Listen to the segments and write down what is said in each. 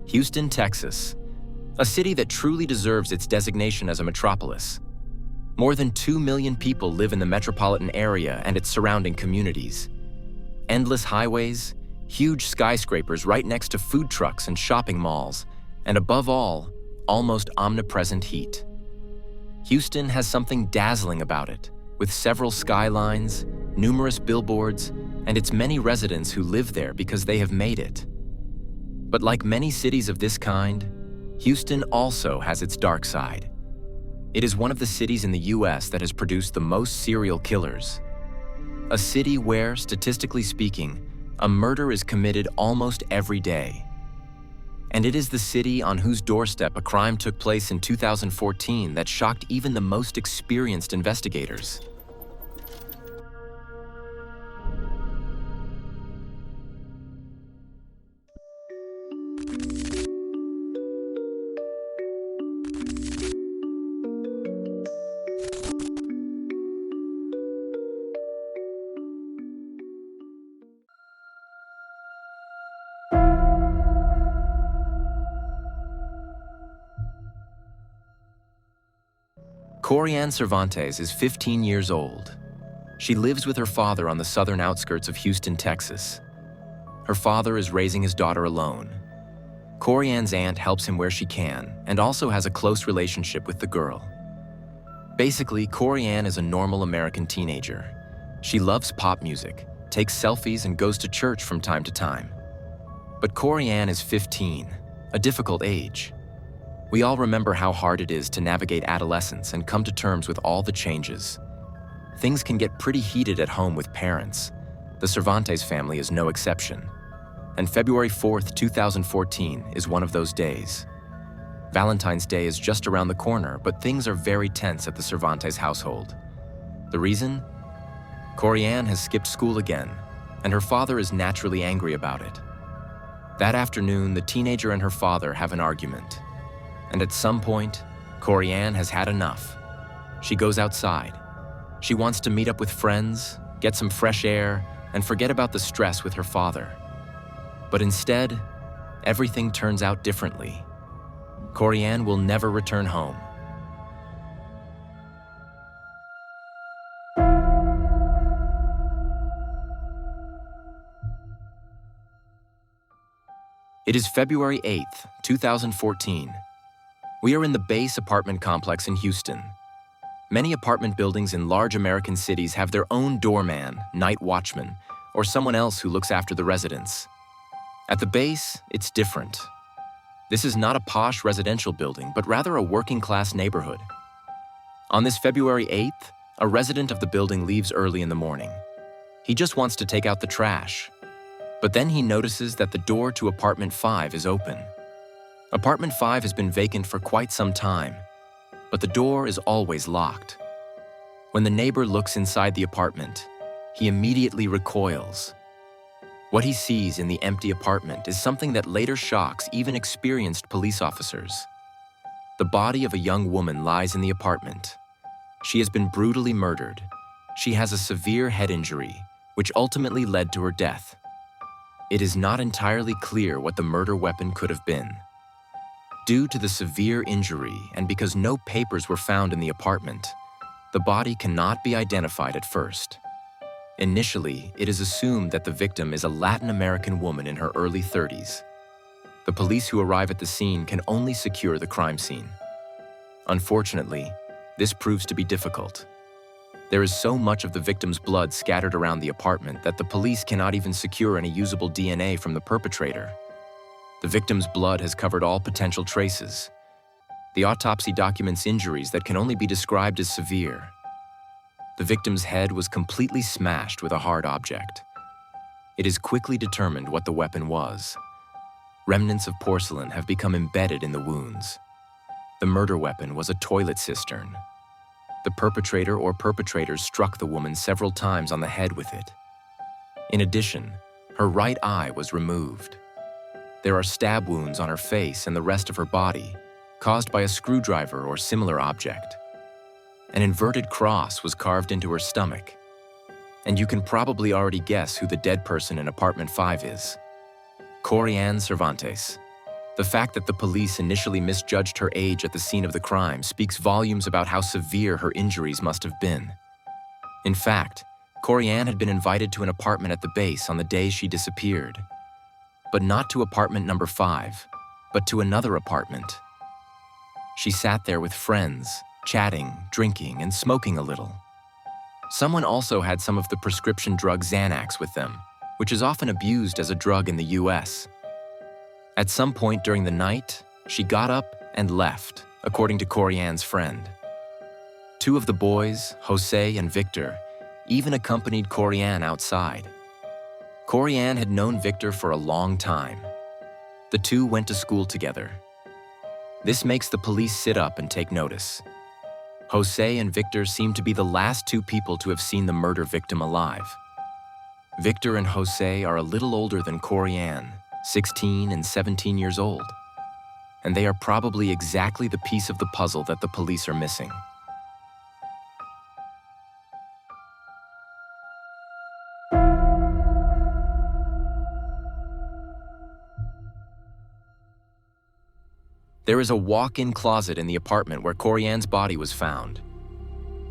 Houston, Texas, a city that truly deserves its designation as a metropolis. More than 2 million people live in the metropolitan area and its surrounding communities. Endless highways, huge skyscrapers right next to food trucks and shopping malls, and above all, almost omnipresent heat. Houston has something dazzling about it, with several skylines, numerous billboards, and its many residents who live there because they have made it. But like many cities of this kind, Houston also has its dark side. It is one of the cities in the US that has produced the most serial killers. A city where, statistically speaking, a murder is committed almost every day. And it is the city on whose doorstep a crime took place in 2014 that shocked even the most experienced investigators. Corriann Cervantes is 15 years old. She lives with her father on the southern outskirts of Houston, Texas. Her father is raising his daughter alone. Corriann's aunt helps him where she can and also has a close relationship with the girl. Basically, Corriann is a normal American teenager. She loves pop music, takes selfies, and goes to church from time to time. But Corriann is 15, a difficult age. We all remember how hard it is to navigate adolescence and come to terms with all the changes. Things can get pretty heated at home with parents. The Cervantes family is no exception. And February 4th, 2014 is one of those days. Valentine's Day is just around the corner, but things are very tense at the Cervantes household. The reason? Corriann has skipped school again, and her father is naturally angry about it. That afternoon, the teenager and her father have an argument. And at some point, Corriann has had enough. She goes outside. She wants to meet up with friends, get some fresh air, and forget about the stress with her father. But instead, everything turns out differently. Corriann will never return home. It is February 8th, 2014. We are in the Base apartment complex in Houston. Many apartment buildings in large American cities have their own doorman, night watchman, or someone else who looks after the residents. At the Base, it's different. This is not a posh residential building, but rather a working-class neighborhood. On this February 8th, a resident of the building leaves early in the morning. He just wants to take out the trash. But then he notices that the door to apartment 5 is open. Apartment 5 has been vacant for quite some time, but the door is always locked. When the neighbor looks inside the apartment, he immediately recoils. What he sees in the empty apartment is something that later shocks even experienced police officers. The body of a young woman lies in the apartment. She has been brutally murdered. She has a severe head injury, which ultimately led to her death. It is not entirely clear what the murder weapon could have been. Due to the severe injury and because no papers were found in the apartment, the body cannot be identified at first. Initially, it is assumed that the victim is a Latin American woman in her early 30s. The police who arrive at the scene can only secure the crime scene. Unfortunately, this proves to be difficult. There is so much of the victim's blood scattered around the apartment that the police cannot even secure any usable DNA from the perpetrator. The victim's blood has covered all potential traces. The autopsy documents injuries that can only be described as severe. The victim's head was completely smashed with a hard object. It is quickly determined what the weapon was. Remnants of porcelain have become embedded in the wounds. The murder weapon was a toilet cistern. The perpetrator or perpetrators struck the woman several times on the head with it. In addition, her right eye was removed. There are stab wounds on her face and the rest of her body, caused by a screwdriver or similar object. An inverted cross was carved into her stomach. And you can probably already guess who the dead person in apartment 5 is. Corriann Cervantes, The fact that the police initially misjudged her age at the scene of the crime speaks volumes about how severe her injuries must have been. In fact, Corriann had been invited to an apartment at the base on the day she disappeared. But not to apartment number 5, but to another apartment. She sat there with friends, chatting, drinking, and smoking a little. Someone also had some of the prescription drug Xanax with them, which is often abused as a drug in the US. At some point during the night, she got up and left, according to Corriann's friend. 2 of the boys, Jose and Victor, even accompanied Corriann outside. Corriann had known Victor for a long time. The 2 went to school together. This makes the police sit up and take notice. Jose and Victor seem to be the last 2 people to have seen the murder victim alive. Victor and Jose are a little older than Corriann, 16 and 17 years old, and they are probably exactly the piece of the puzzle that the police are missing. There is a walk-in closet in the apartment where Corriann's body was found.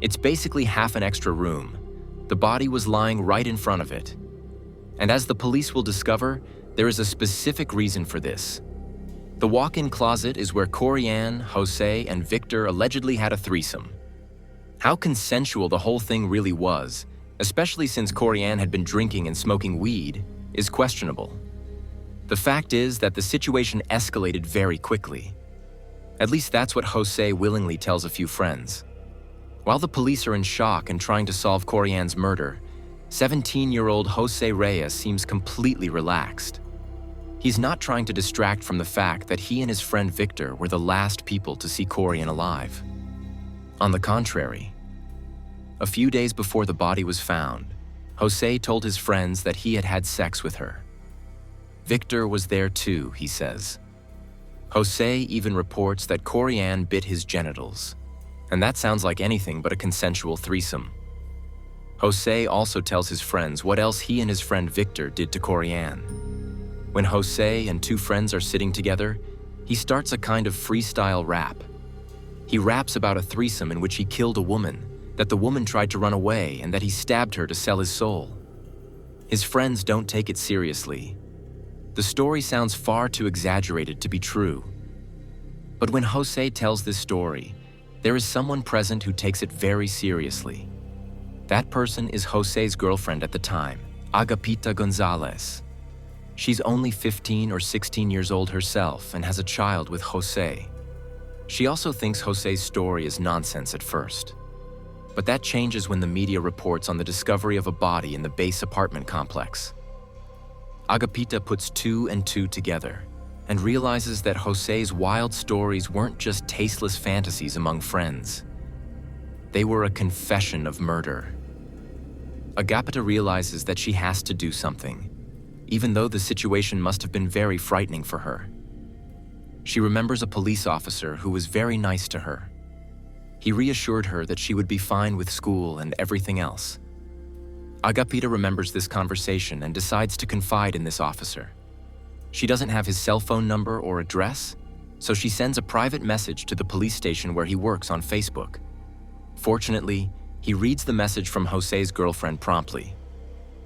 It's basically half an extra room. The body was lying right in front of it. And as the police will discover, there is a specific reason for this. The walk-in closet is where Corriann, Jose, and Victor allegedly had a threesome. How consensual the whole thing really was, especially since Corriann had been drinking and smoking weed, is questionable. The fact is that the situation escalated very quickly. At least that's what Jose willingly tells a few friends. While the police are in shock and trying to solve Corriann's murder, 17-year-old Jose Reyes seems completely relaxed. He's not trying to distract from the fact that he and his friend Victor were the last people to see Corriann alive. On the contrary, a few days before the body was found, Jose told his friends that he had had sex with her. Victor was there too, he says. Jose even reports that Corriann bit his genitals, and that sounds like anything but a consensual threesome. Jose also tells his friends what else he and his friend Victor did to Corriann. When Jose and 2 friends are sitting together, he starts a kind of freestyle rap. He raps about a threesome in which he killed a woman, that the woman tried to run away, and that he stabbed her to sell his soul. His friends don't take it seriously. The story sounds far too exaggerated to be true. But when Jose tells this story, there is someone present who takes it very seriously. That person is Jose's girlfriend at the time, Agapita Gonzalez. She's only 15 or 16 years old herself and has a child with Jose. She also thinks Jose's story is nonsense at first. But that changes when the media reports on the discovery of a body in the base apartment complex. Agapita puts 2 and 2 together and realizes that Jose's wild stories weren't just tasteless fantasies among friends. They were a confession of murder. Agapita realizes that she has to do something, even though the situation must have been very frightening for her. She remembers a police officer who was very nice to her. He reassured her that she would be fine with school and everything else. Agapita remembers this conversation and decides to confide in this officer. She doesn't have his cell phone number or address, so she sends a private message to the police station where he works on Facebook. Fortunately, he reads the message from Jose's girlfriend promptly.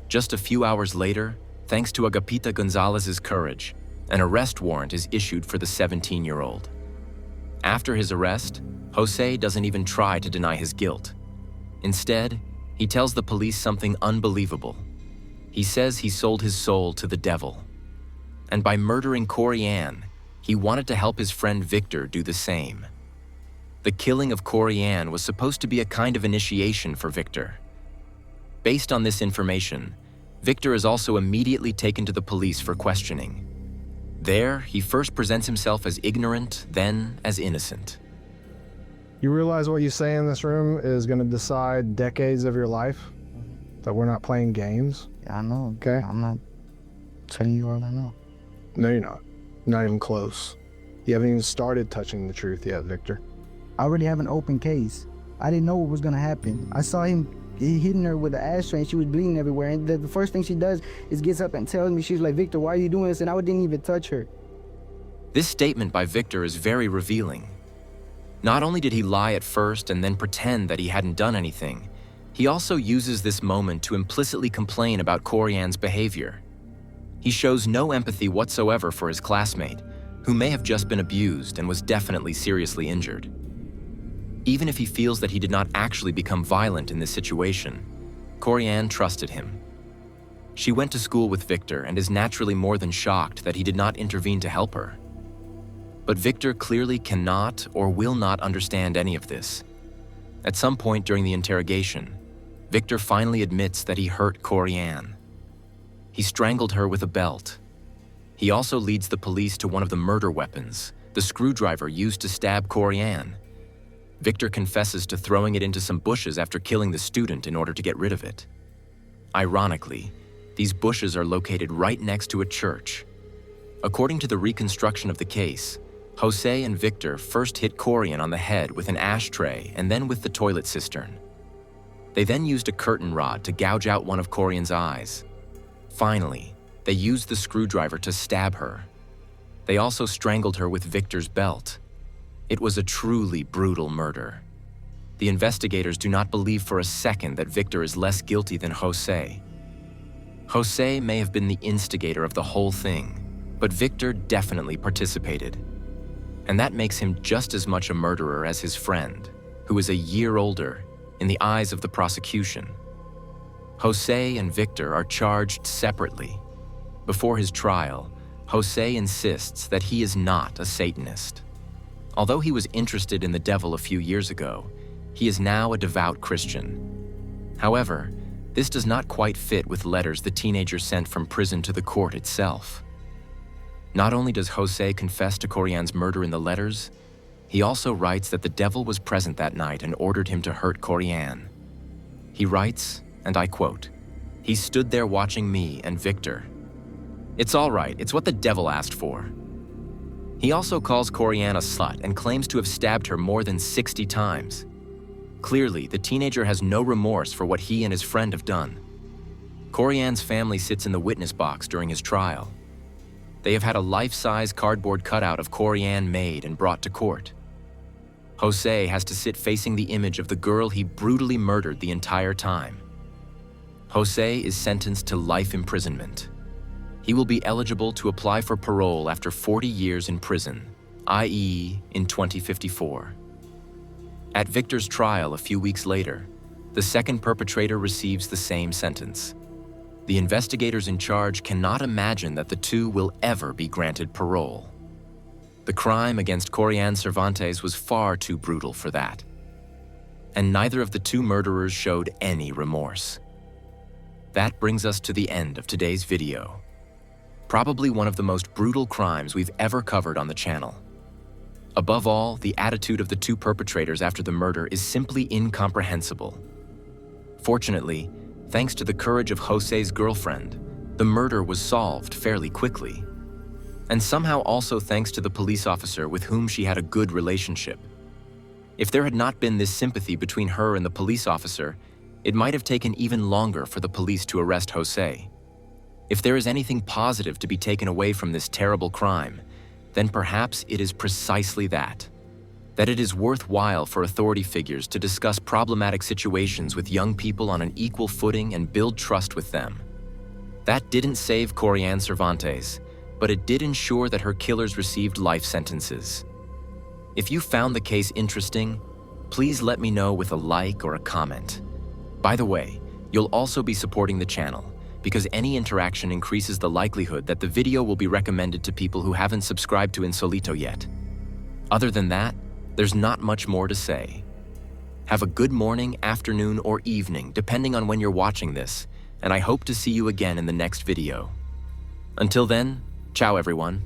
Just a few hours later, thanks to Agapita Gonzalez's courage, an arrest warrant is issued for the 17-year-old. After his arrest, Jose doesn't even try to deny his guilt. Instead, he tells the police something unbelievable. He says he sold his soul to the devil. And by murdering Corriann, he wanted to help his friend Victor do the same. The killing of Corriann was supposed to be a kind of initiation for Victor. Based on this information, Victor is also immediately taken to the police for questioning. There, he first presents himself as ignorant, then as innocent. You realize what you say in this room is going to decide decades of your life? That we're not playing games? Yeah, I know. Okay. I'm not telling you all I know. No, you're not. Not even close. You haven't even started touching the truth yet, Victor. I already have an open case. I didn't know what was going to happen. I saw him hitting her with the ashtray and she was bleeding everywhere. And the first thing she does is gets up and tells me, she's like, Victor, why are you doing this? And I didn't even touch her. This statement by Victor is very revealing. Not only did he lie at first and then pretend that he hadn't done anything, he also uses this moment to implicitly complain about Corriann's behavior. He shows no empathy whatsoever for his classmate, who may have just been abused and was definitely seriously injured. Even if he feels that he did not actually become violent in this situation, Corriann trusted him. She went to school with Victor and is naturally more than shocked that he did not intervene to help her. But Victor clearly cannot or will not understand any of this. At some point during the interrogation, Victor finally admits that he hurt Corriann. He strangled her with a belt. He also leads the police to one of the murder weapons, the screwdriver used to stab Corriann. Victor confesses to throwing it into some bushes after killing the student in order to get rid of it. Ironically, these bushes are located right next to a church. According to the reconstruction of the case, Jose and Victor first hit Corriann on the head with an ashtray and then with the toilet cistern. They then used a curtain rod to gouge out one of Corriann's eyes. Finally, they used the screwdriver to stab her. They also strangled her with Victor's belt. It was a truly brutal murder. The investigators do not believe for a second that Victor is less guilty than Jose. Jose may have been the instigator of the whole thing, but Victor definitely participated. And that makes him just as much a murderer as his friend, who is a year older, in the eyes of the prosecution. Jose and Victor are charged separately. Before his trial, Jose insists that he is not a Satanist. Although he was interested in the devil a few years ago, he is now a devout Christian. However, this does not quite fit with letters the teenager sent from prison to the court itself. Not only does Jose confess to Corriann's murder in the letters, he also writes that the devil was present that night and ordered him to hurt Corriann. He writes, and I quote, "He stood there watching me and Victor. It's all right, it's what the devil asked for." He also calls Corriann a slut and claims to have stabbed her more than 60 times. Clearly, the teenager has no remorse for what he and his friend have done. Corriann's family sits in the witness box during his trial. They have had a life-size cardboard cutout of Corriann made and brought to court. Jose has to sit facing the image of the girl he brutally murdered the entire time. Jose is sentenced to life imprisonment. He will be eligible to apply for parole after 40 years in prison, i.e. in 2054. At Victor's trial a few weeks later, the second perpetrator receives the same sentence. The investigators in charge cannot imagine that the two will ever be granted parole. The crime against Corriann Cervantes was far too brutal for that. And neither of the two murderers showed any remorse. That brings us to the end of today's video. Probably one of the most brutal crimes we've ever covered on the channel. Above all, the attitude of the two perpetrators after the murder is simply incomprehensible. Fortunately, thanks to the courage of Jose's girlfriend, the murder was solved fairly quickly. And somehow also thanks to the police officer with whom she had a good relationship. If there had not been this sympathy between her and the police officer, it might have taken even longer for the police to arrest Jose. If there is anything positive to be taken away from this terrible crime, then perhaps it is precisely that it is worthwhile for authority figures to discuss problematic situations with young people on an equal footing and build trust with them. That didn't save Corriann Cervantes, but it did ensure that her killers received life sentences. If you found the case interesting, please let me know with a like or a comment. By the way, you'll also be supporting the channel, because any interaction increases the likelihood that the video will be recommended to people who haven't subscribed to Insolito yet. Other than that, there's not much more to say. Have a good morning, afternoon, or evening, depending on when you're watching this, and I hope to see you again in the next video. Until then, ciao everyone.